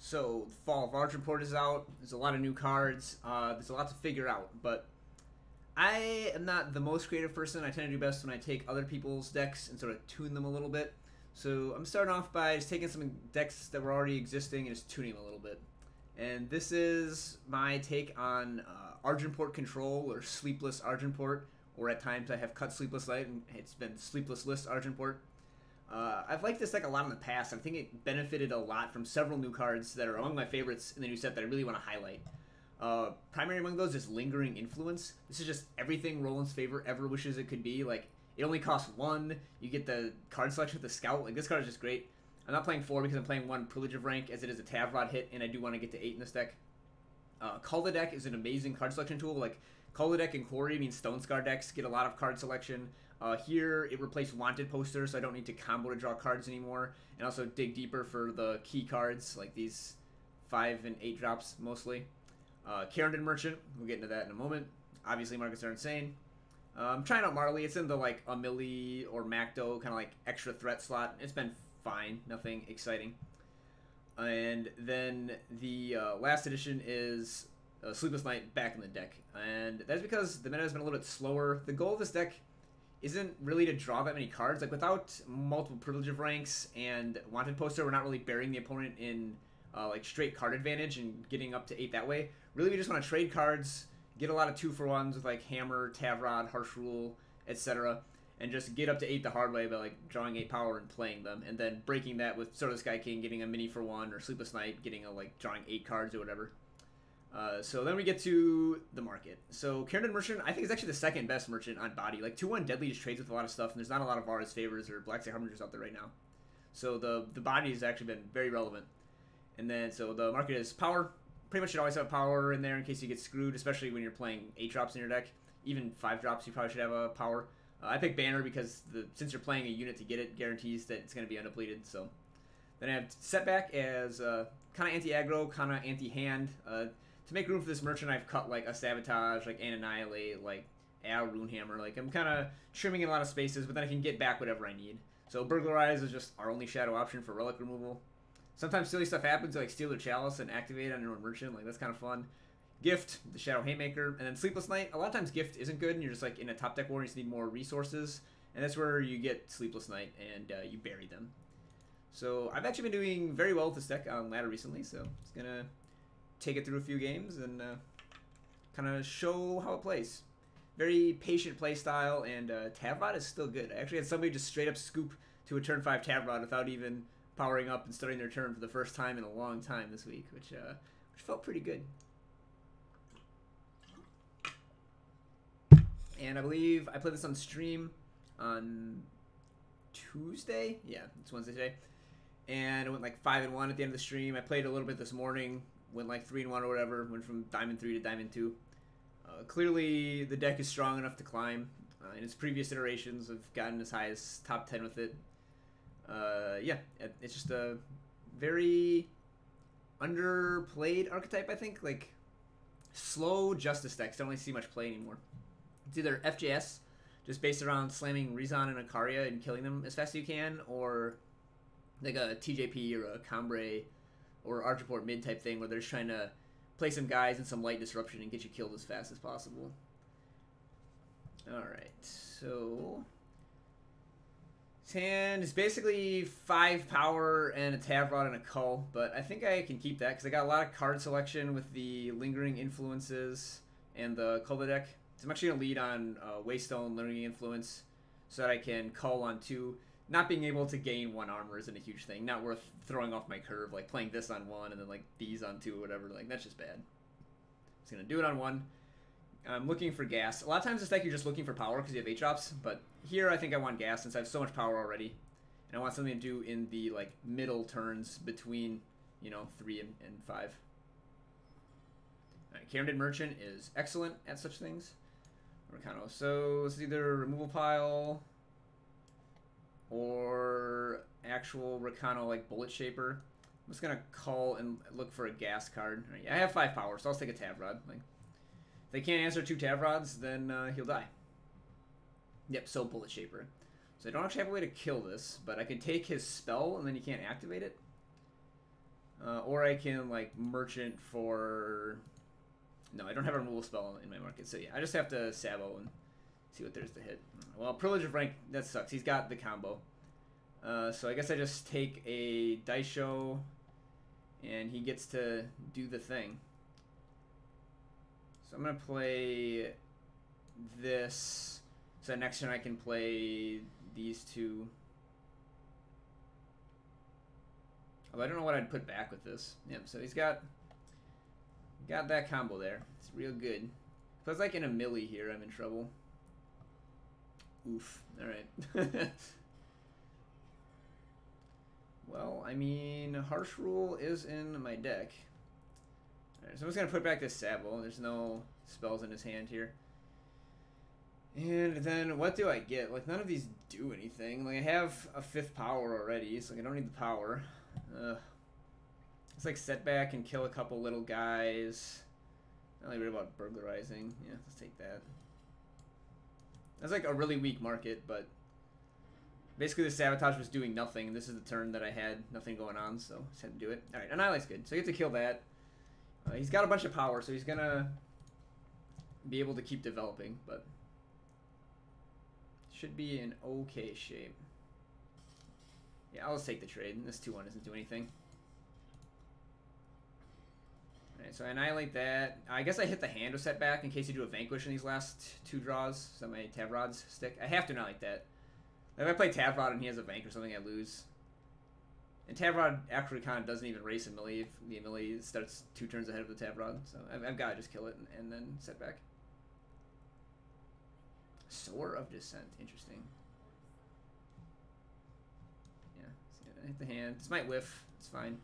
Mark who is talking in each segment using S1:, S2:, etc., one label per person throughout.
S1: So, Fall of Argenport is out. There's a lot of new cards. There's a lot to figure out, but I am not the most creative person. I tend to do best when I take other people's decks and sort of tune them a little bit. So I'm starting off by just taking some decks that were already existing and just tuning them a little bit. And this is my take on Argenport Control, or Sleepless Argenport, or at times I have cut Sleepless Light and it's been Sleepless List Argenport. I've liked this deck a lot in the past. I think it benefited a lot from several new cards that are among my favorites in the new set that I really want to highlight. Primary among those is Lingering Influence. This is just everything Roland's favor ever wishes it could be. Like, it only costs 1. You get the card selection with the Scout. Like, this card is just great. I'm not playing 4 because I'm playing 1 Privilege of Rank, as it is a Tavrod hit, and I do want to get to 8 in this deck. Cull the Deck is an amazing card selection tool. Like, Cull the Deck and Quarry means Stone Scar decks get a lot of card selection. Here, it replaced Wanted Posters, so I don't need to combo to draw cards anymore. And also dig deeper for the key cards, like these 5 and 8 drops, mostly. Carrington Merchant, we'll get into that in a moment. Obviously, markets are insane. I'm trying out Marley. It's in the, like, a Millie or Makto kind of, like, extra threat slot. It's been fine. Nothing exciting. And then the last edition is Sleepless Night back in the deck. And that's because the meta has been a little bit slower. The goal of this deck isn't really to draw that many cards. Like, without multiple Privilege of Ranks and Wanted Poster, we're not really burying the opponent in like straight card advantage and getting up to 8 that way. Really, we just want to trade cards, get a lot of 2-for-1s with like Hammer, Tavrod, Harsh Rule, etc., and just get up to 8 the hard way by like drawing 8 power and playing them, and then breaking that with sort of Sky King, getting a mini for 1, or Sleepless Night, getting a like drawing 8 cards or whatever. So then we get to the market. So Carrington Merchant, I think, is actually the second best merchant on body. Like 2-1 Deadly just trades with a lot of stuff, and there's not a lot of Vara's favors or Black Sky Harbingers out there right now. So the body has actually been very relevant. And then, so the market is power. Pretty much should always have power in there in case you get screwed, especially when you're playing 8 drops in your deck. Even 5 drops, you probably should have a power. I pick Banner because since you're playing a unit to get it, guarantees that it's going to be undepleted. So then I have Setback as kind of anti-aggro, kind of anti-hand. To make room for this merchant, I've cut like a Sabotage, like an Annihilate, like a Runehammer. Like, I'm kind of trimming in a lot of spaces, but then I can get back whatever I need. So Burglarize is just our only shadow option for relic removal. Sometimes silly stuff happens, like steal their chalice and activate it on your own merchant. Like, that's kind of fun. Gift, the Shadow Haymaker, and then Sleepless Night. A lot of times Gift isn't good, and you're just like in a top deck war, and you just need more resources, and that's where you get Sleepless Night, and you bury them. So I've actually been doing very well with this deck on ladder recently, so it's gonna take it through a few games and kind of show how it plays. Very patient play style, and Tavrod is still good. I actually had somebody just straight up scoop to a turn 5 Tavrod without even powering up and starting their turn for the first time in a long time this week, which felt pretty good. And I believe I played this on stream on Tuesday. Yeah, it's Wednesday today. And it went like 5-1 at the end of the stream. I played a little bit this morning, went like 3-1 or whatever, went from Diamond 3 to Diamond 2. Clearly, the deck is strong enough to climb. In its previous iterations, I've gotten as high as top 10 with it. Yeah, it's just a very underplayed archetype, I think. Like, slow Justice decks don't really see much play anymore. It's either FJS, just based around slamming Rezon and Akaria and killing them as fast as you can, or like a TJP or a Cambrai or Argenport mid type thing where they're just trying to play some guys and some light disruption and get you killed as fast as possible. Alright, so his hand is basically 5 power and a Tavrod and a Cull, but I think I can keep that because I got a lot of card selection with the Lingering Influences and the Cull deck. So I'm actually going to lead on Waystone, Lingering Influence, so that I can Cull on 2. Not being able to gain 1 armor isn't a huge thing. Not worth throwing off my curve, like playing this on 1 and then like these on 2 or whatever. Like, that's just bad. Just going to do it on 1. I'm looking for gas. A lot of times this deck you're just looking for power because you have 8 drops, but here I think I want gas since I have so much power already. And I want something to do in the like middle turns between, you know, 3 and 5. Alright, Carrington Merchant is excellent at such things. Ricano. So it's either removal pile or actual Ricano like Bullet Shaper. I'm just gonna call and look for a gas card. Right, I have 5 power, so I'll take a Tavrod. Like, if they can't answer 2 Tavrods, then he'll die. Yep, so Bullet Shaper. So I don't actually have a way to kill this, but I can take his spell and then he can't activate it. Or I can, like, merchant for... No, I don't have a removal spell in my market, so yeah, I just have to Sabo and see what there's to hit. Well, Privilege of Rank, that sucks. He's got the combo. So I guess I just take a dice show, and he gets to do the thing. So I'm going to play this, so next turn I can play these two. Although I don't know what I'd put back with this. Yep, so he's got that combo there. It's real good. If I was like in a milli here, I'm in trouble. Oof. Alright. Well, I mean, Harsh Rule is in my deck. Alright, so I'm just going to put back this Sabo. There's no spells in his hand here. And then what do I get? Like, none of these do anything. Like, I have a 5th power already, so I don't need the power. It's like Setback and kill a couple little guys. Not really worried about burglarizing. Yeah, let's take that. That's like a really weak market, but basically the Sabotage was doing nothing. This is the turn that I had nothing going on, so just had to do it. Alright, Annihilate's good. So you get to kill that. He's got a bunch of power, so he's gonna be able to keep developing, but should be in okay shape. Yeah, I'll just take the trade. This 2-1 doesn't do anything. Alright, so I annihilate that. I guess I hit the hand with Setback in case you do a Vanquish in these last 2 draws. So my Tavrod's stick. I have to annihilate that. If I play Tavrod and he has a Vanquish or something, I lose. And Tavrod actually kind of doesn't even race a melee if the melee starts 2 turns ahead of the Tavrod. So I've got to just kill it and then Setback. Sower of Descent. Interesting. Yeah, hit the hand. This might whiff. It's fine.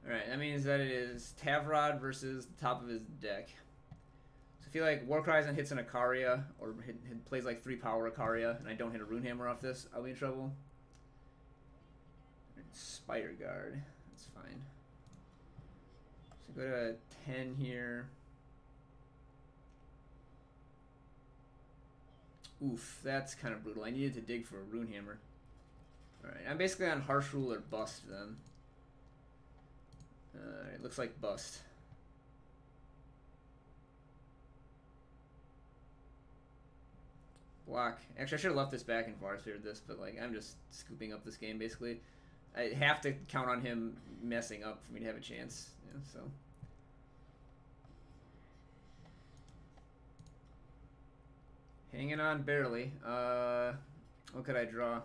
S1: Alright, that means that it is Tavrod versus the top of his deck. So I feel like Warcries and hits an Ikaria, or plays like 3 power Ikaria, and I don't hit a Runehammer off this, I'll be in trouble. Spider Guard. That's fine. So go to 10 here. Oof, that's kind of brutal. I needed to dig for a Runehammer. Alright, I'm basically on Harsh Rule or Bust then. It looks like Bust. Block. Actually, I should have left this back in Vara's favored this, but like I'm just scooping up this game basically. I have to count on him messing up for me to have a chance. Yeah, so. Hanging on barely. What could I draw?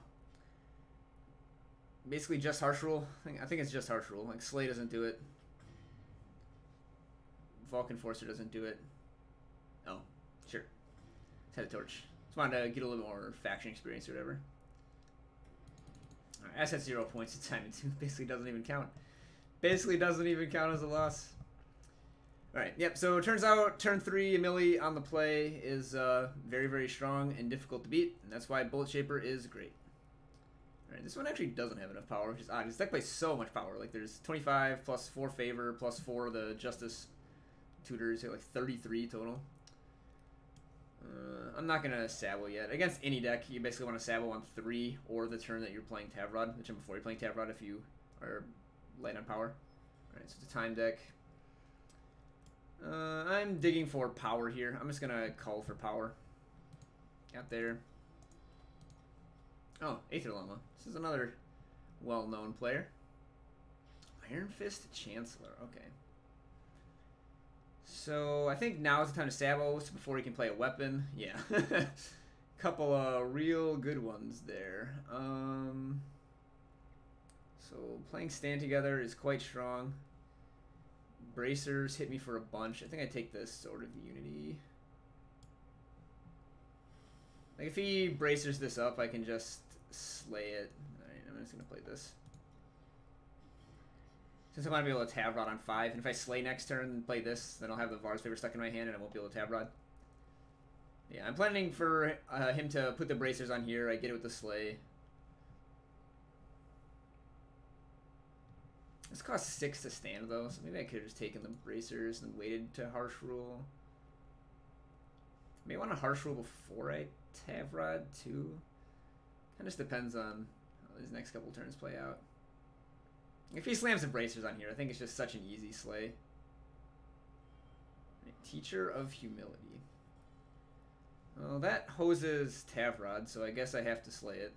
S1: Basically just Harsh Rule. I think it's just Harsh Rule. Like Slay doesn't do it. Vulcan Forcer doesn't do it. Oh, sure. Let's head a torch. Just wanted to get a little more faction experience or whatever. Alright, that's at 0 points. It's time to basically doesn't even count. Basically doesn't even count as a loss. Alright, yep, so it turns out turn 3 melee on the play is very, very strong and difficult to beat, and that's why Bullet Shaper is great. Alright, this one actually doesn't have enough power, which is odd. This deck plays so much power. Like, there's 25 plus 4 favor plus 4 of the Justice tutors, like 33 total. I'm not going to Sabo yet. Against any deck, you basically want to Sabo on 3 or the turn that you're playing Tavrod, which before you're playing Tavrod if you are light on power. Alright, so it's a time deck. I'm digging for power here. I'm just going to call for power. Out there. Oh, Aether Llama. This is another well-known player. Iron Fist Chancellor. Okay. So, I think now is the time to Sabo before he can play a weapon. Yeah. Couple of real good ones there. So, playing Stand Together is quite strong. Bracers hit me for a bunch. I think I take this Sword of Unity. Like, if he bracers this up, I can just slay it. Alright, I'm just going to play this. Since I want to be able to Tavrod on 5, and if I slay next turn and play this, then I'll have the Vara's Favor stuck in my hand and I won't be able to Tavrod. Yeah, I'm planning for him to put the bracers on here. I get it with the slay. This costs 6 to stand though, so maybe I could have just taken the bracers and waited to Harsh Rule. May want to Harsh Rule before I Tavrod too. Kind of just depends on how These next couple turns play out. If he slams the bracers on here, I think it's just such an easy slay. Teacher of Humility. Well, that hoses Tavrod, so I guess I have to slay it.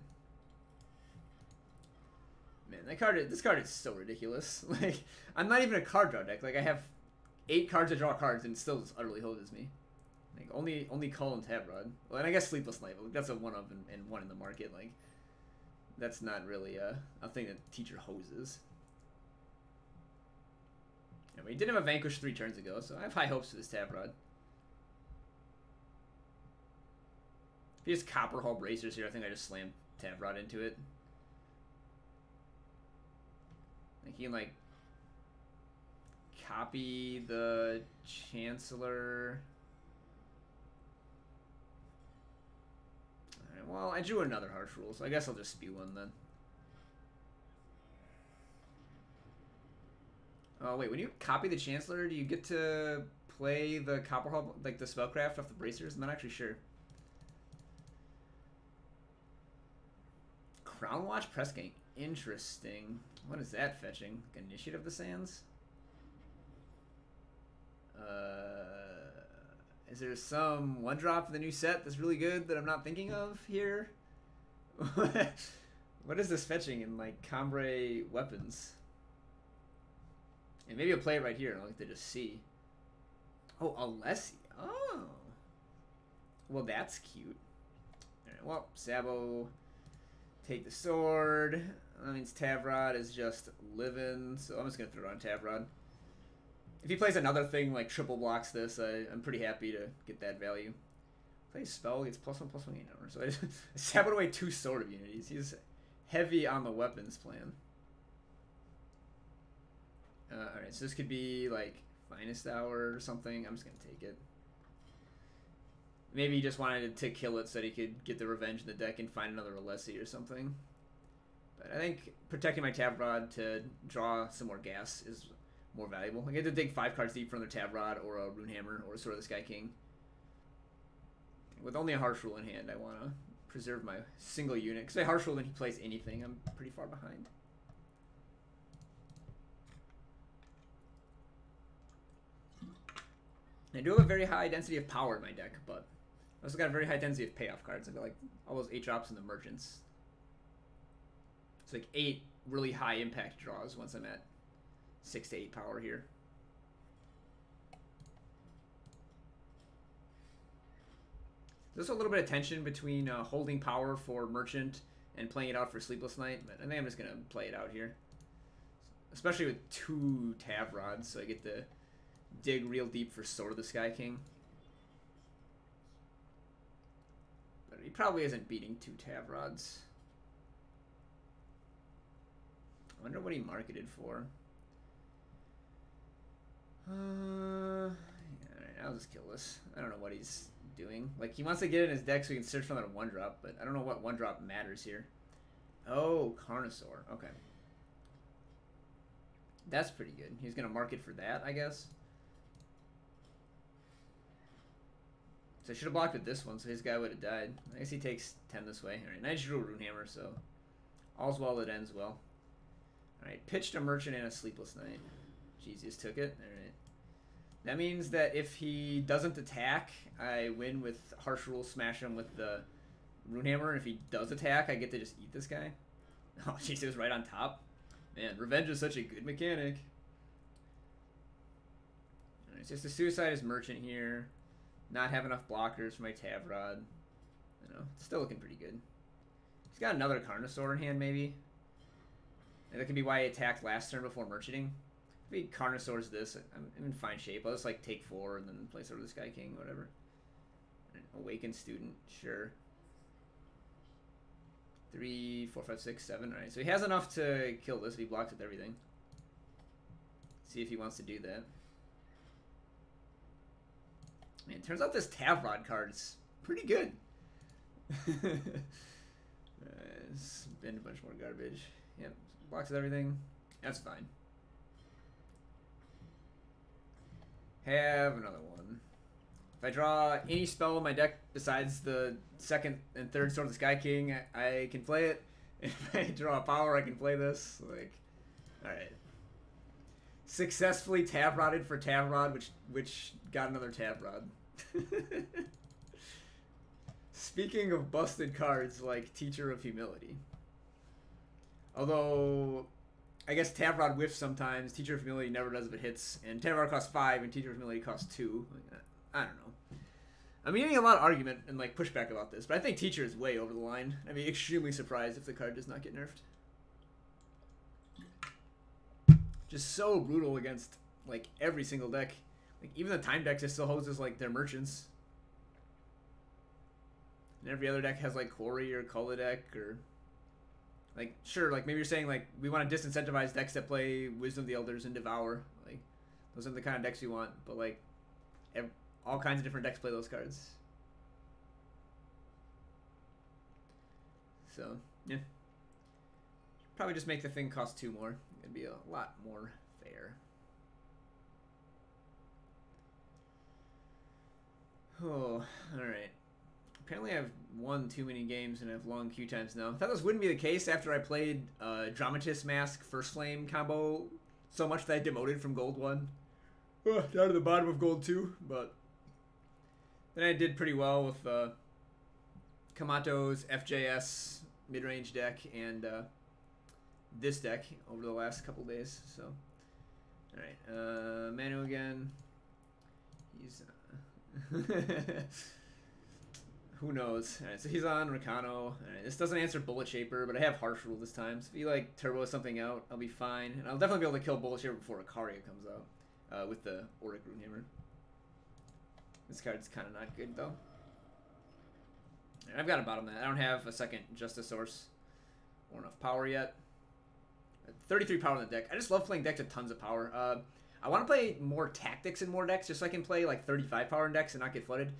S1: Man, this card is so ridiculous. Like, I'm not even a card draw deck. Like, I have 8 cards to draw cards, and it still just utterly hoses me. Like, only Cull and Tavrod. Well, and I guess Sleepless Night. Like, that's a 1 of and 1 in the market. Like, that's not really a thing that Teacher hoses. Yeah, but he did have a Vanquish 3 turns ago, so I have high hopes for this Tavrod. If he has Copper Hull Bracers here, I think I just slam Tavrod into it. Like, he can, like, copy the Chancellor. Alright, well, I drew another Harsh Rule, so I guess I'll just spew one then. Oh, wait, when you copy the Chancellor, do you get to play the Copper Hull, like the Spellcraft off the Bracers? I'm not actually sure. Crown Watch Press Gang. Interesting. What is that fetching? Like Initiative of the Sands? Is there some 1-drop for the new set that's really good that I'm not thinking of here? What is this fetching in, like, Cambrai weapons? And maybe I'll play it right here and I'll get to just see. Oh, Alessi. Oh. Well, that's cute. Alright, well, Sabo, take the sword. That means Tavrod is just living, so I'm just going to throw it on Tavrod. If he plays another thing, like triple blocks this, I'm pretty happy to get that value. Play spell, gets +1/+1 gain armor. So I saboed away 2 sword immunities. He's heavy on the weapons plan. Alright, so this could be like Finest Hour or something. I'm just going to take it. Maybe he just wanted to kill it so that he could get the revenge in the deck and find another Alessi or something. But I think protecting my Tavrod to draw some more gas is more valuable. I get to dig 5 cards deep from their Tavrod or a Runehammer or a Sword of the Sky King. With only a Harsh Rule in hand, I want to preserve my single unit. Because if I Harsh Rule and he plays anything, I'm pretty far behind. I do have a very high density of power in my deck, but I also got a very high density of payoff cards. I've got like all those 8 drops in the Merchants. It's like 8 really high impact draws once I'm at 6 to 8 power here. There's a little bit of tension between holding power for Merchant and playing it out for Sleepless Night, but I think I'm just going to play it out here. Especially with 2 Tavrods, so I get to dig real deep for Sword of the Sky King. But he probably isn't beating 2 Tavrods. I wonder what he marketed for. Alright, I'll just kill this. I don't know what he's doing. Like, he wants to get it in his deck so he can search for another 1-drop, but I don't know what 1-drop matters here. Oh, Carnosaur. Okay. That's pretty good. He's going to market for that, I guess. So I should have blocked with this one, so his guy would have died. I guess he takes 10 this way. Alright, and I just drew a Runehammer, so all's well that ends well. Alright, pitched a Merchant and a Sleepless Night. Jeez, just took it. Alright. That means that if he doesn't attack, I win with Harsh Rule, smash him with the Runehammer. And if he does attack, I get to just eat this guy. Oh, jeez, it was right on top. Man, revenge is such a good mechanic. Alright, so just to suicide his Merchant here. Not have enough blockers for my Tavrod. You know, it's still looking pretty good. He's got another Carnosaur in hand, maybe. And that could be why he attacked last turn before Merchanting. If he Carnosaurs this, I'm in fine shape. I'll just like take 4 and then play Sword of the Sky King, whatever. Awakened Student, sure. 3, 4, 5, 6, 7. Alright, so he has enough to kill this if he blocks with everything. See if he wants to do that. Man, turns out this Tavrod card is pretty good. It's been a bunch more garbage. Yep, blocks with everything. That's fine. Have another one. If I draw any spell in my deck besides the 2nd and 3rd Sword of the Sky King, I can play it. If I draw a power, I can play this. Like, all right. Successfully Tavroded for Tavrod, which got another Tavrod. Speaking of busted cards, like Teacher of Humility. Although, I guess Tavrod whiffs sometimes. Teacher of Humility never does if it hits. And Tavrod costs 5, and Teacher of Humility costs 2. I don't know. I'm getting a lot of argument and like pushback about this, but I think Teacher is way over the line. I'd be extremely surprised if the card does not get nerfed. Just so brutal against like every single deck. Like even the time deck just still hoses like their merchants. And every other deck has like Quarry or Cull deck or like sure, like maybe you're saying like we want to disincentivize decks that play Wisdom of the Elders and Devour. Like those are the kind of decks we want, but like all kinds of different decks play those cards. So, yeah. Probably just make the thing cost 2 more. It'd be a lot more fair. Oh, alright. Apparently I've won too many games and I have long queue times now. I thought this wouldn't be the case after I played Dramatist Mask First Flame combo so much that I demoted from Gold 1. Down to the bottom of Gold 2, but then I did pretty well with Kamato's FJS mid-range deck and this deck over the last couple days. So, all right, Manu again. He's who knows? All right, so he's on Rakano. All right, this doesn't answer Bullet Shaper, but I have Harsh Rule this time. So if he like turbo something out, I'll be fine, and I'll definitely be able to kill Bullet Shaper before Ikaria comes out with the Auric Runehammer. This card's kind of not good, though. I've got to bottom that. I don't have a second Justice Source or enough power yet. 33 power in the deck. I just love playing decks with tons of power. I want to play more tactics in more decks just so I can play like 35 power in decks and not get flooded.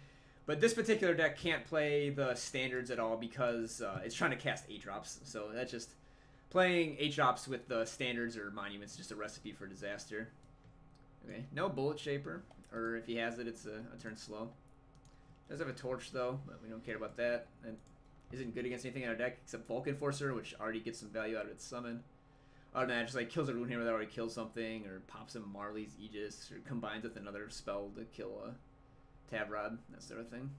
S1: But this particular deck can't play the standards at all because it's trying to cast 8-drops. So that's just... Playing 8-drops with the standards or monuments is just a recipe for disaster. Okay, no Bullet Shaper. Or if he has it, it's a turn slow. Does have a Torch, though, but we don't care about that. And isn't good against anything in our deck except Vulcan Forcer, which already gets some value out of its summon. Other than that, it just like kills a Runehammer that already kills something, or pops him Marley's Aegis, or combines with another spell to kill a Tavrod, that sort of thing.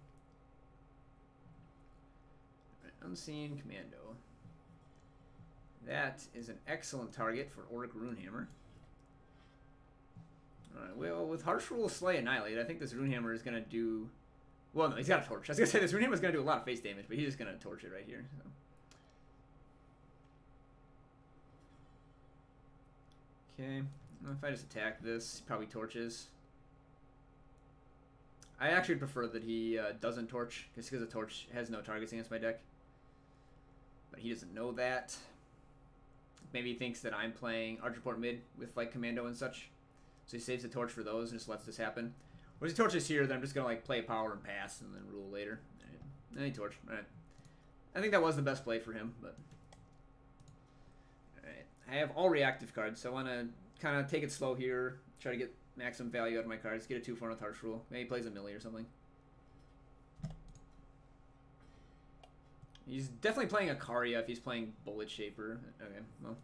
S1: Right, Unseen Commando. That is an excellent target for Auric Runehammer. Alright, well, with Harsh Rule, Slay, Annihilate, I think this Runehammer is going to do... Well, no, he's got a Torch. I was going to say, this Runehammer is going to do a lot of face damage, but he's just going to torch it right here. So. Okay, well, if I just attack this, he probably torches. I actually prefer that he doesn't torch, just because the Torch has no targets against my deck. But he doesn't know that. Maybe he thinks that I'm playing Argenport mid with like Commando and such. So he saves the Torch for those and just lets this happen. Whereas he torches here, then I'm just going to like play power and pass and then rule later. Right. And he torch. Alright. I think that was the best play for him, but... Alright. I have all reactive cards, so I want to kind of take it slow here. Try to get maximum value out of my cards. Get a 2-4 with Harsh Rule. Maybe he plays a Millie or something. He's definitely playing Ikaria if he's playing Bullet Shaper. Okay, well...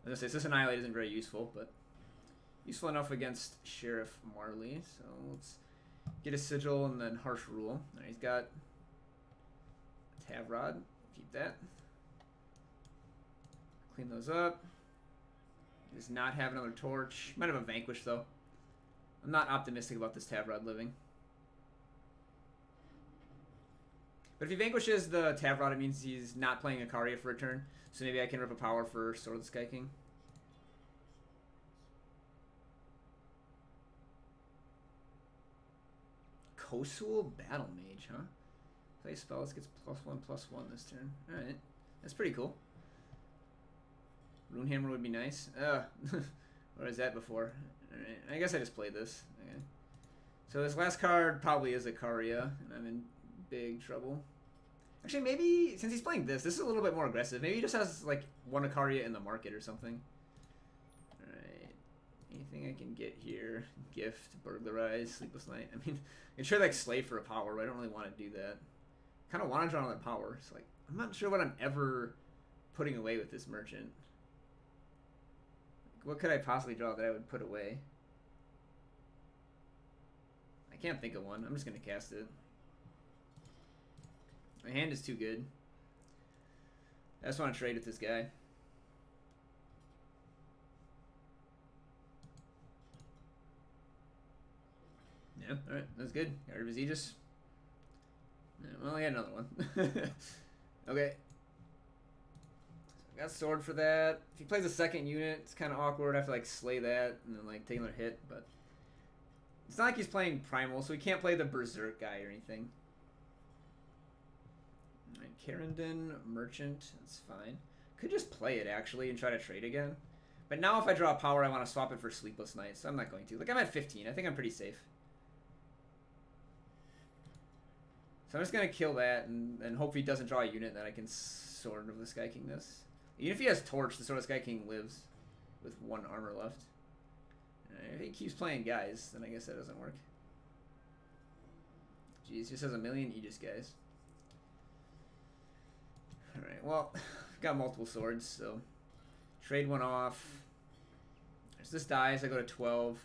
S1: I was going to say, this Annihilate isn't very useful, but... Useful enough against Sheriff Marley, so let's get a Sigil and then Harsh Rule. Right, he's got Tavrod. Keep that. Clean those up. He does not have another Torch. Might have a Vanquish, though. I'm not optimistic about this Tavrod living. But if he vanquishes the Tavrod, it means he's not playing Ikaria for a turn. So maybe I can rip a power for Sword of the Sky King. Kosul Battle Mage, huh? Play spells, gets +1/+1 this turn. Alright. That's pretty cool. Runehammer would be nice. What was that before? Alright. I guess I just played this. Okay. So this last card probably is Ikaria, and I'm in big trouble. Actually, maybe, since he's playing this is a little bit more aggressive. Maybe he just has, like, one Ikaria in the market or something. Alright. Anything I can get here? Gift, Burglarize, Sleepless Night. I mean, I can trade, like, Slay for a power, but I don't really want to do that. Kind of want to draw another power. It's like, I'm not sure what I'm ever putting away with this merchant? What could I possibly draw that I would put away? I can't think of one. I'm just going to cast it. My hand is too good. I just want to trade with this guy. Yeah, alright, that's good. Got rid of his Aegis. Yeah, well, I got another one. Okay. So I got sword for that. If he plays a second unit, it's kind of awkward. I have to like slay that and then like take another hit, but it's not like he's playing Primal, so he can't play the Berserk guy or anything. Alright, Carandon, Merchant, that's fine. Could just play it actually and try to trade again. But now if I draw a power, I want to swap it for Sleepless Night, so I'm not going to. Like, I'm at 15. I think I'm pretty safe. So I'm just going to kill that and hope he doesn't draw a unit that I can Sword of the Sky King this. Even if he has Torch, the Sword of the Sky King lives with 1 armor left. If he keeps playing guys, then I guess that doesn't work. Jeez, just has a million Aegis guys. Alright, well, I've got multiple swords, so trade one off. As this dies, I go to 12.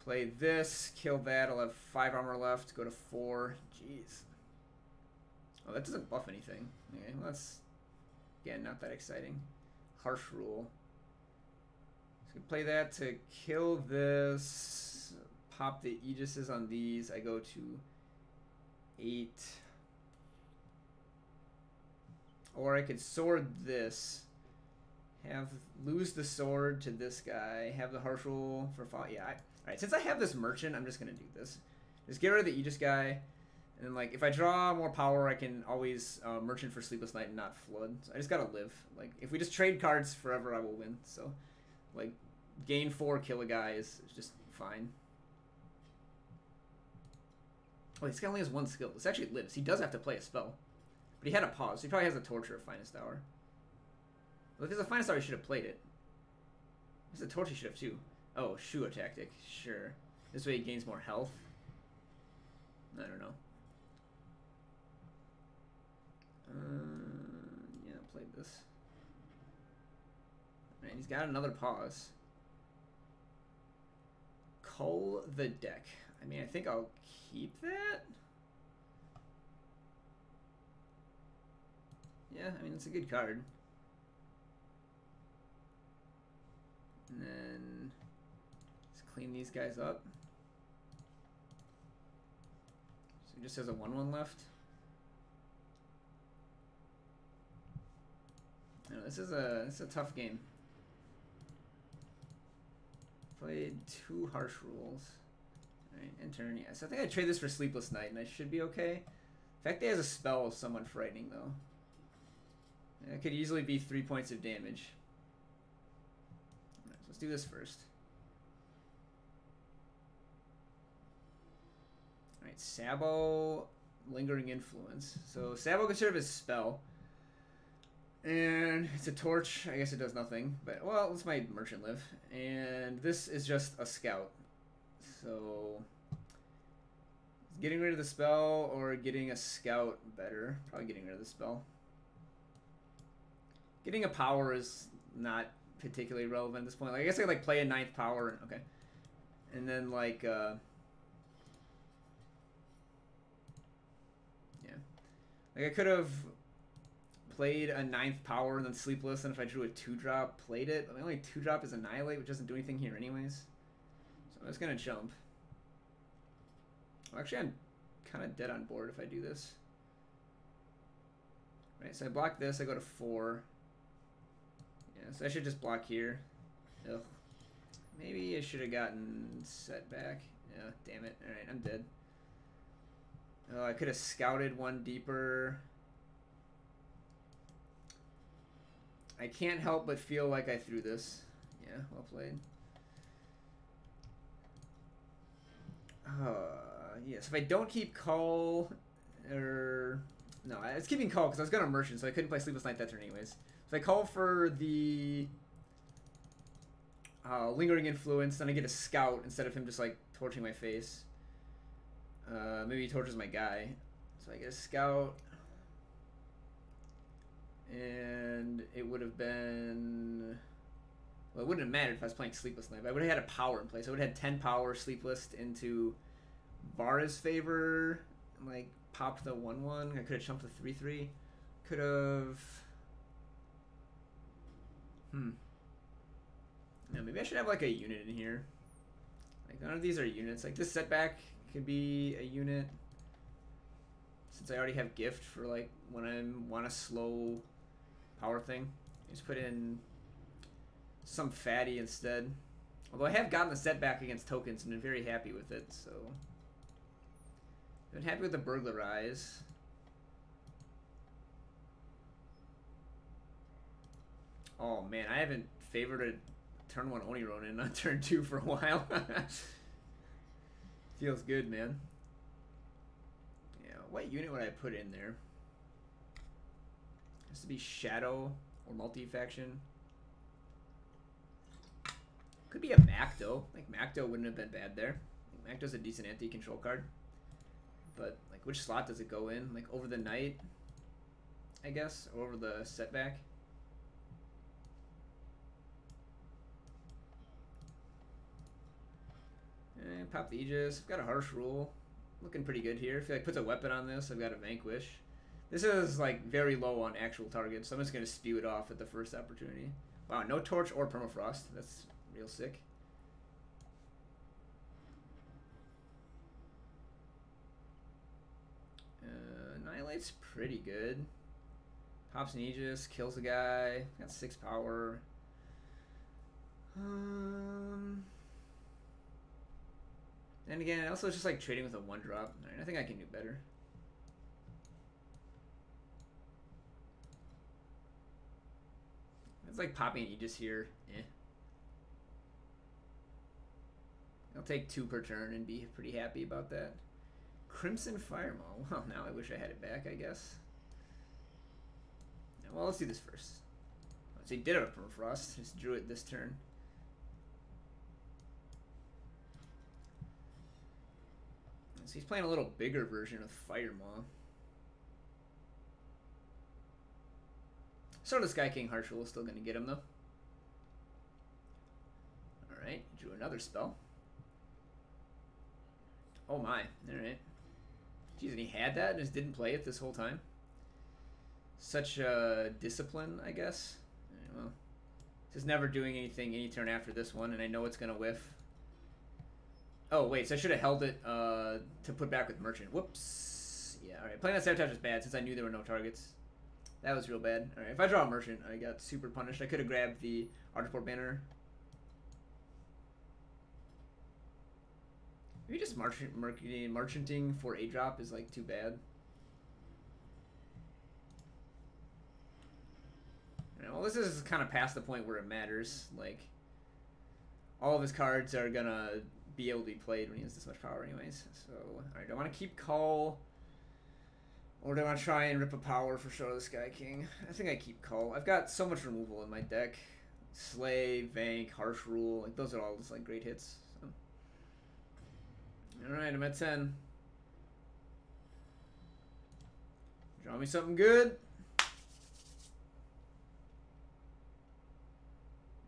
S1: Play this, kill that, I'll have 5 armor left, go to 4. Jeez. Oh, that doesn't buff anything. Okay, well that's, again, not that exciting. Harsh Rule. So play that to kill this, pop the Aegises on these, I go to 8. Or I could sword this, lose the sword to this guy, have the Harsh Rule for 5. Yeah, alright, since I have this merchant, I'm just gonna do this. Just get rid of the Aegis guy, and then like if I draw more power, I can always merchant for Sleepless Night and not flood. So I just gotta live. Like if we just trade cards forever, I will win. So like gain 4, kill a guy is just fine. Oh, this guy only has 1 skill. This actually lives. He does have to play a spell. But he had a pause. So he probably has a Torture of Finest Hour. Well, if there's a Finest Hour, he should have played it. If there's a Torture, he should have too. Oh, Shua Tactic. Sure. This way he gains more health. I don't know. Yeah, played this. Alright, he's got another pause. Cull the deck. I mean, I think I'll keep that. Yeah, I mean, it's a good card. And then let's clean these guys up. So he just has a 1/1 left. No, this is a tough game. Played 2 Harsh Rules. Alright, and turn, yeah. So I think I trade this for Sleepless Night and I should be okay. In fact, he has a spell of somewhat frightening though. It could easily be 3 points of damage. Alright, so let's do this first. Alright, Sabo, Lingering Influence. So Sabo can serve as spell. And it's a torch. I guess it does nothing. But, well, let's my merchant live. And this is just a scout. So, getting rid of the spell or getting a scout better? Probably getting rid of the spell. Getting a power is not particularly relevant at this point. Like, I guess I could like play a 9th power. Okay. And then like yeah. Like I could have played a 9th power and then Sleepless, and if I drew a 2-drop, played it. But my only 2-drop is Annihilate, which doesn't do anything here anyways. So I'm just gonna jump. Well, actually I'm kinda dead on board if I do this. Right, so I block this, I go to 4. Yeah, so I should just block here. Ugh. Maybe I should have gotten Setback. Yeah, damn it. Alright, I'm dead. Oh, I could have scouted 1 deeper. I can't help but feel like I threw this. Yeah, well played. Yes, if I don't keep Cull, or... No, it's keeping Cull because I was going to Merchant, so I couldn't play Sleepless Night that turn anyways. So I call for the Lingering Influence, then I get a Scout instead of him just like torching my face. Maybe he torches my guy. So I get a Scout. And it would have been... Well, it wouldn't have mattered if I was playing Sleepless Night. I would have had a power in place. I would have had 10 power Sleepless into Vara's favor. And, like, popped the 1-1. I could have jumped the 3-3. Could have... Yeah, maybe I should have, like, a unit in here. Like, none of these are units. Like, this Setback could be a unit. Since I already have Gift for, like, when I want a slow power thing. Just put in some fatty instead. Although I have gotten the Setback against tokens and been very happy with it, so... Been happy with the Burglarize. Oh man, I haven't favored a turn 1 Oni Ronin on turn 2 for a while. Feels good, man. Yeah, what unit would I put in there? Has to be Shadow or multi-faction. Could be a Makto. Like, Makto wouldn't have been bad there. Like, Makto's a decent anti-control card. But, like, which slot does it go in? Like, over the night, I guess? Or over the Setback? And pop the Aegis. I've got a Harsh Rule. Looking pretty good here. If it like, puts a weapon on this, I've got a Vanquish. This is, like, very low on actual targets, so I'm just going to spew it off at the first opportunity. Wow, no Torch or Permafrost. That's real sick. Annihilate's pretty good. Pops an Aegis, kills a guy. Got 6 power. And again, also it's just like trading with a 1-drop. Alright, I think I can do better. It's like popping an Aegis here. Eh. I'll take 2 per turn and be pretty happy about that. Crimson Firemaw. Well, now I wish I had it back, I guess. Well, let's do this first. So he did have a Permafrost. Just drew it this turn. So he's playing a little bigger version of Firemaw. So the Sky King Harsh Rule is still going to get him, though. Alright, drew another spell. Oh my, alright. Jeez, and he had that and just didn't play it this whole time? Such discipline, I guess. Right, well, just never doing anything any turn after this one, and I know it's going to whiff. Oh, wait, so I should have held it to put back with Merchant. Whoops. Yeah, alright. Playing that Sabotage is bad since I knew there were no targets. That was real bad. Alright, if I draw a Merchant, I got super punished. I could have grabbed the Argenport banner. Maybe just merchanting for a drop is like too bad. Alright, well, this is kind of past the point where it matters. Like, all of his cards are gonna be able to be played when he has this much power anyways. So, alright, do I want to keep Cull? Or do I want to try and rip a power for Show the Sky King? I think I keep Cull. I've got so much removal in my deck. Slay, Vank, Harsh Rule, like those are all just like great hits. So. Alright, I'm at 10. Draw me something good.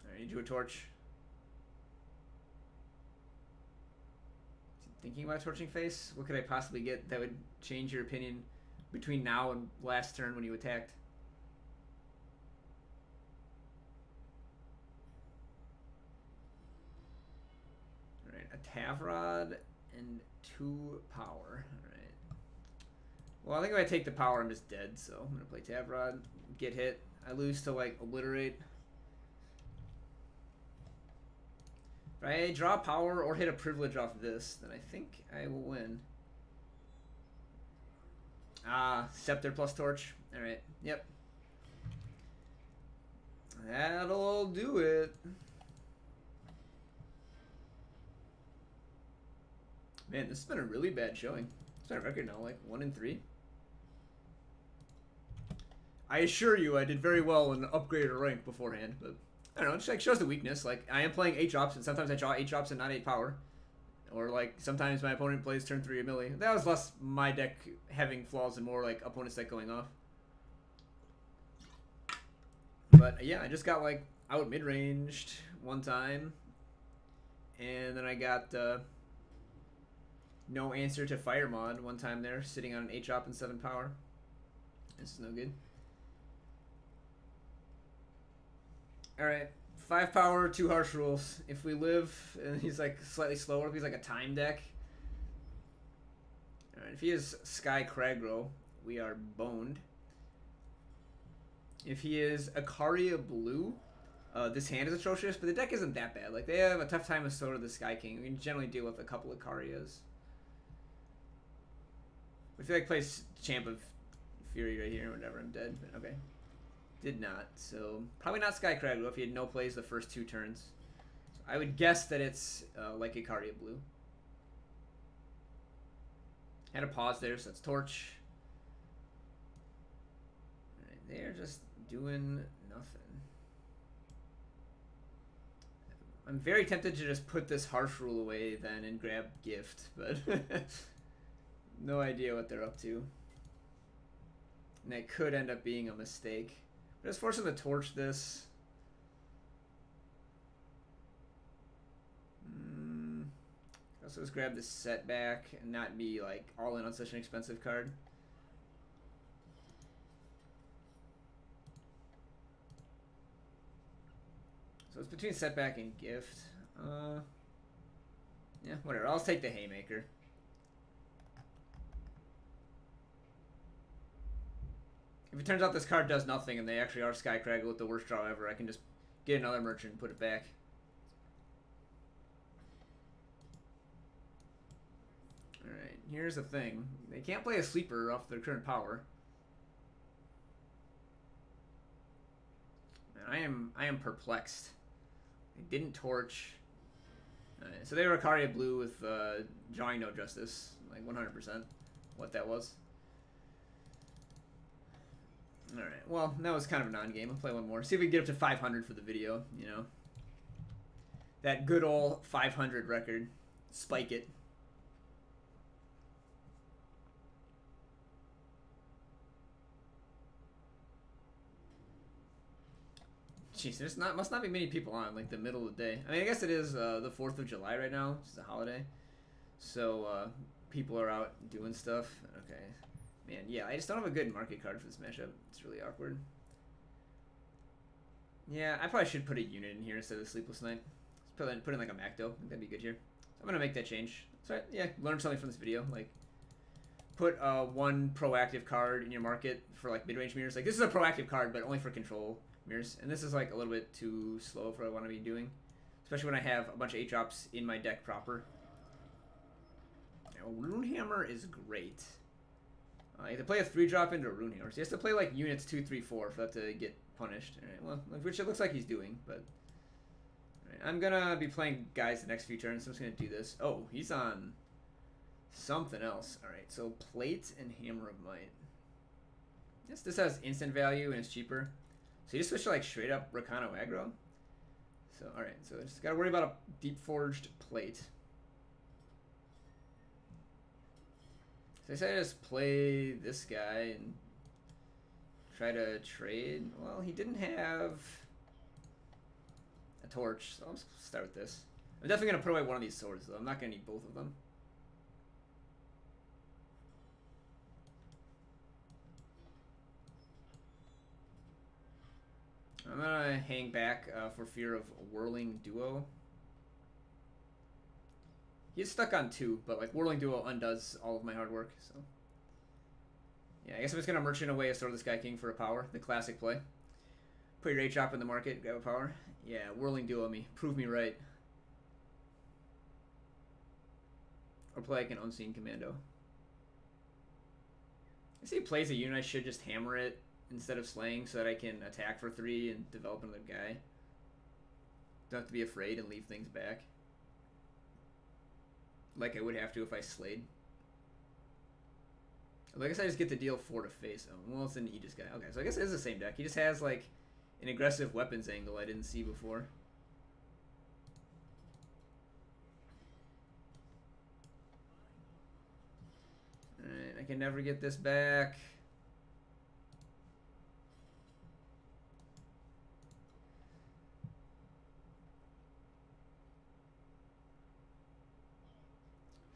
S1: Alright, you do a torch. Thinking about torching face? What could I possibly get that would change your opinion between now and last turn when you attacked? Alright, a Tavrod and 2 power. Alright. Well, I think if I take the power, I'm just dead, so I'm going to play Tavrod, get hit. I lose to, like, Obliterate. If I draw power or hit a privilege off this, then I think I will win. Ah, Scepter plus Torch. Alright, yep. That'll do it. Man, this has been a really bad showing. It's my record now, like 1 in 3. I assure you I did very well in upgraded rank beforehand, but I don't know, it just like shows the weakness. Like, I am playing 8 drops, and sometimes I draw 8 drops and not 8 power. Or, like, sometimes my opponent plays turn 3 a milli. That was less my deck having flaws and more, like, opponent's deck going off. But yeah, I just got like out mid-ranged one time, and then I got no answer to fire mod one time there, sitting on an 8 drop and 7 power. This is no good. Alright, 5 power, 2 harsh rules. If we live and he's like slightly slower, if he's like a time deck. Alright, if he is Sky Cragro, we are boned. If he is Ikaria Blue, this hand is atrocious, but the deck isn't that bad. Like, they have a tough time with Sword of the Sky King. We can generally deal with a couple of Ikarias. I feel like plays Champ of Fury right here, whatever, I'm dead, but okay. Did not, so probably not Sky Cragro if he had no plays the first 2 turns. So I would guess that it's like Ikaria Blue. Had a pause there, so that's Torch. Alright, they're just doing nothing. I'm very tempted to just put this harsh rule away then and grab Gift, but no idea what they're up to. And that could end up being a mistake. Just force him to torch this. Also just grab the Setback and not be like all in on such an expensive card. So it's between Setback and Gift. Yeah, whatever. I'll take the Haymaker. If it turns out this card does nothing and they actually are Sky Craggle with the worst draw ever, I can just get another merchant and put it back. Alright, here's the thing. They can't play a sleeper off their current power. And I am perplexed. They didn't torch. So they were Ikaria Blue with drawing no justice. Like 100% what that was. Alright, well, that was kind of a non-game. I'll play one more. See if we can get up to 500 for the video, you know. That good old 500 record. Spike it. Jeez, there's must not be many people on, like, the middle of the day. I mean, I guess it is the 4th of July right now, which is a holiday. So, people are out doing stuff. Okay. Man, yeah, I just don't have a good market card for this matchup. It's really awkward. Yeah, I probably should put a unit in here instead of the Sleepless Night. Put in like a Makto. I think that'd be good here. So I'm going to make that change. So, yeah, learn something from this video. Like, put one proactive card in your market for, like, mid-range mirrors. Like, this is a proactive card, but only for control mirrors. And this is, like, a little bit too slow for what I want to be doing. Especially when I have a bunch of 8-drops in my deck proper. Now, Runehammer is great. You have to play a 3-drop into a Runehammer. So he has to play like units 2, 3, 4 for that to get punished. Alright, well, which it looks like he's doing, but alright, I'm gonna be playing guys the next few turns, so I'm just gonna do this. Oh, he's on something else. Alright, so Plate and Hammer of Might. Yes, this has instant value and it's cheaper. So you just switch to like straight up Rakano aggro. So alright, so just gotta worry about a deep forged Plate. So I say I just play this guy and try to trade. Well, he didn't have a torch, so I'll just start with this. I'm definitely going to put away one of these swords, though. I'm not going to need both of them. I'm going to hang back for fear of Whirling Duo. He's stuck on 2, but like Whirling Duo undoes all of my hard work, so. Yeah, I guess I'm just gonna merchant away a Sword of the Sky King for a power, the classic play. Put your 8-drop in the market, grab a power. Yeah, Whirling Duo me. Prove me right. Or play like an Unseen Commando. I see he plays a unit, I should just hammer it instead of slaying so that I can attack for 3 and develop another guy. Don't have to be afraid and leave things back. Like I would have to if I slayed. I guess I just get to deal 4 to face. Oh, well, it's an Aegis guy. Okay, so I guess it is the same deck. He just has, like, an aggressive weapons angle I didn't see before. Alright, I can never get this back.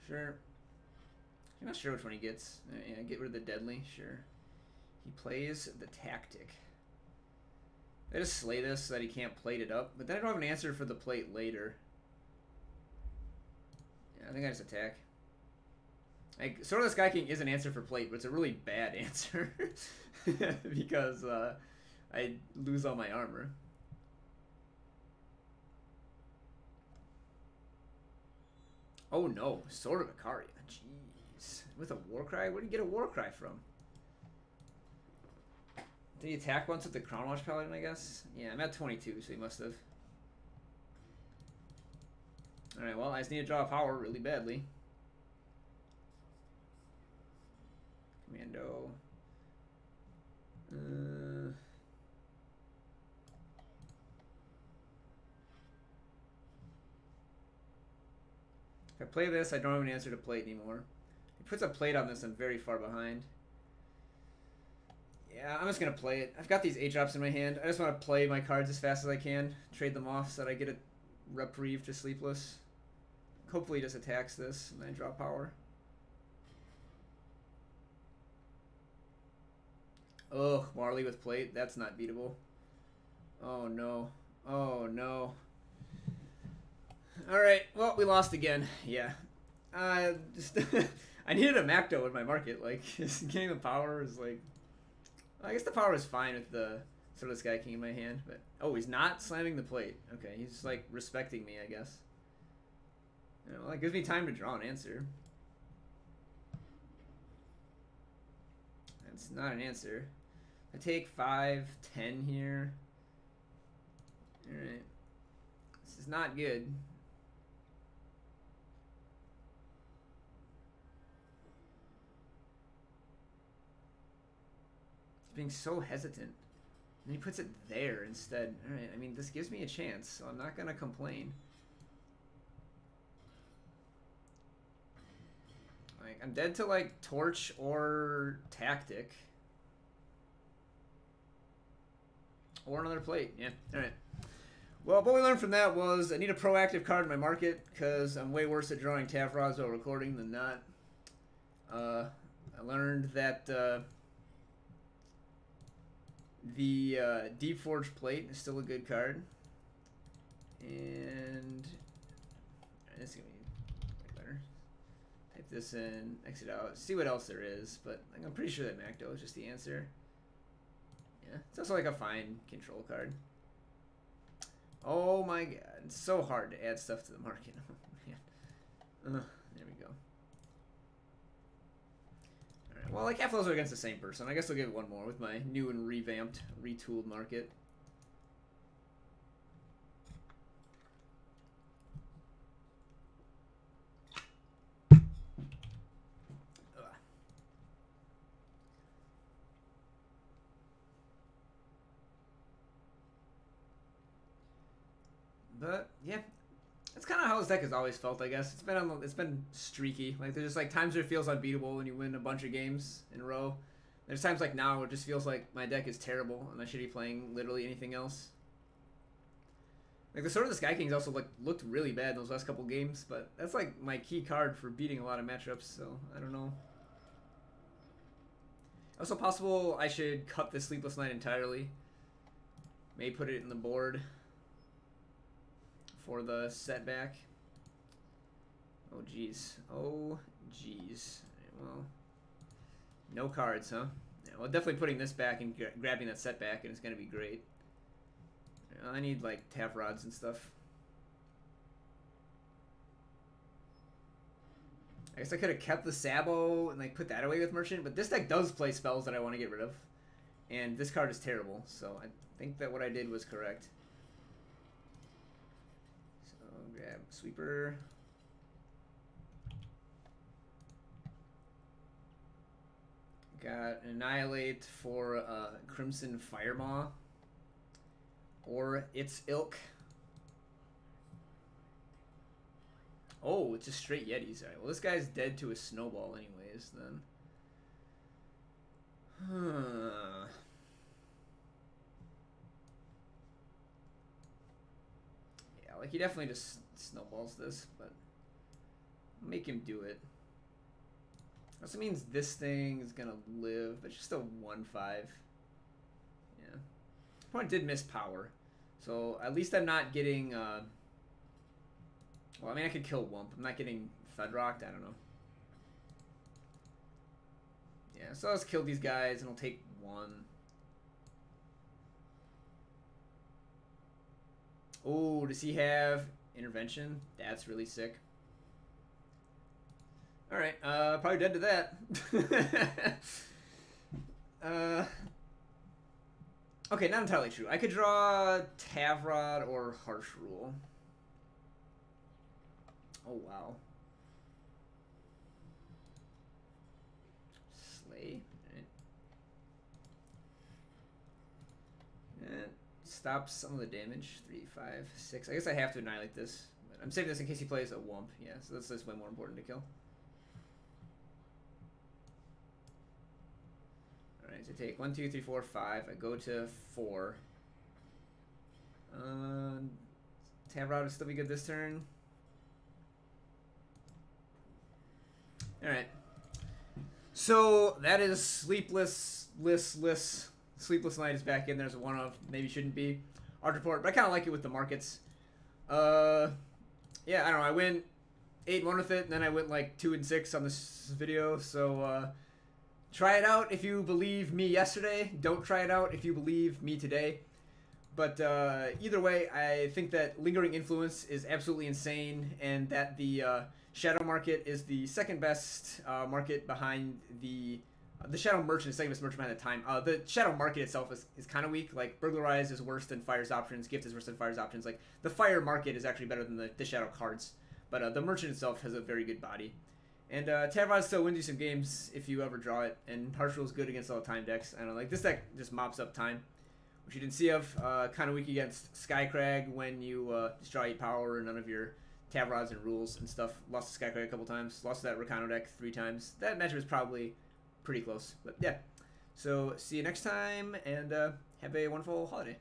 S1: Sure. I'm not sure which one he gets. Yeah, get rid of the deadly. Sure. He plays the tactic. I just slay this so that he can't plate it up, but then I don't have an answer for the plate later. Yeah, I think I just attack. Like, Sword of the Sky King is an answer for plate, but it's a really bad answer because I lose all my armor. Oh no, Sword of Ikaria. Jeez. With a Warcry? Where did you get a Warcry from? Did he attack once with the Crown Watch Paladin, I guess? Yeah, I'm at 22, so he must have. Alright, well, I just need to draw a power really badly. Commando. If I play this, I don't have an answer to plate anymore. If he puts a plate on this, I'm very far behind. Yeah, I'm just going to play it. I've got these 8-drops in my hand. I just want to play my cards as fast as I can. Trade them off so that I get a reprieve to Sleepless. Hopefully he just attacks this and then I draw power. Ugh, Marley with plate. That's not beatable. Oh no. Oh no. Alright, well, we lost again. Yeah. Just I needed a Makto in my market. Like, just getting the power is like... I guess the power is fine with the Sword of the Sky King in my hand, but... Oh, he's not slamming the plate. Okay, he's like respecting me, I guess. You know, that gives me time to draw an answer. That's not an answer. I take 5, 10 here. Alright. This is not good. He's being so hesitant. And he puts it there instead. Alright, I mean, this gives me a chance, so I'm not going to complain. Like, I'm dead to, like, Torch or Tactic. Or another plate. Yeah, alright. Well, what we learned from that was I need a proactive card in my market because I'm way worse at drawing Tavrods while recording than not. I learned that the Deep Forge Plate is still a good card. And this is going to be better. Type this in, exit out, see what else there is, but I'm pretty sure that Makto is just the answer. Yeah, it's also like a fine control card. Oh my god, it's so hard to add stuff to the market. Oh man. There we go. Alright, well, like half those are against the same person. I guess I'll give it one more with my new and revamped, retooled market. But yeah, that's kind of how this deck has always felt. I guess it's been streaky. Like there's just like times where it feels unbeatable when you win a bunch of games in a row. There's times like now where it just feels like my deck is terrible and I should be playing literally anything else. Like the Sword of the Sky Kings also like looked really bad in those last couple games, but that's like my key card for beating a lot of matchups. So I don't know. Also possible I should cut the Sleepless Night entirely. Maybe put it in the board for the setback. Oh jeez. Oh jeez. Well, no cards, huh? Yeah, well, definitely putting this back and grabbing that setback, and it's gonna be great. I need like Tavrods and stuff. I guess I could have kept the Sabo and like put that away with Merchant, but this deck does play spells that I want to get rid of, and this card is terrible. So I think that what I did was correct. Grab Sweeper. Got Annihilate for Crimson Firemaw. Or its ilk. Oh, it's just straight Yetis. Alright, well this guy's dead to a snowball anyways, then. Huh. Yeah, like he definitely just snowballs this, but I'll make him do it. Also means this thing is gonna live, but it's just a 1/5. Yeah. Opponent did miss power. So at least I'm not getting well, I mean I could kill Wump. I'm not getting Fedrocked, I don't know. Yeah, so let's kill these guys and I'll take 1. Oh, does he have intervention? That's really sick. Alright, probably dead to that. Okay, not entirely true. I could draw Tavrod or Harsh Rule. Oh, wow. Slay. Alright. Stops some of the damage. 3, 5, 6. I guess I have to annihilate this. But I'm saving this in case he plays a Wump. Yeah, so that's way more important to kill. Alright, so take 1, 2, 3, 4, 5. I go to 4. Tavrod would still be good this turn. Alright. So that is Sleepless Night is back in. There's a one of, maybe shouldn't be. Argenport, but I kind of like it with the markets. Yeah, I don't know. I went 8-1 with it, and then I went like 2-6 on this video. So try it out if you believe me yesterday. Don't try it out if you believe me today. But either way, I think that Lingering Influence is absolutely insane, and that the Shadow Market is the second best market behind the Shadow Merchant is second best merchant behind the time. The Shadow Market itself is kind of weak. Like, Burglarize is worse than Fire's options. Gift is worse than Fire's options. Like, the Fire Market is actually better than the Shadow cards. But the Merchant itself has a very good body. And Tavrod still wins you some games if you ever draw it. And Harsh Rule is good against all the time decks. I don't know, like, this deck just mops up time, which you didn't see of. Kind of weak against Skycrag when you just draw 8 power and none of your Tavrods and rules and stuff. Lost to Skycrag a couple times. Lost to that Rakano deck 3 times. That matchup is probably pretty close. But yeah. So see you next time, and have a wonderful holiday.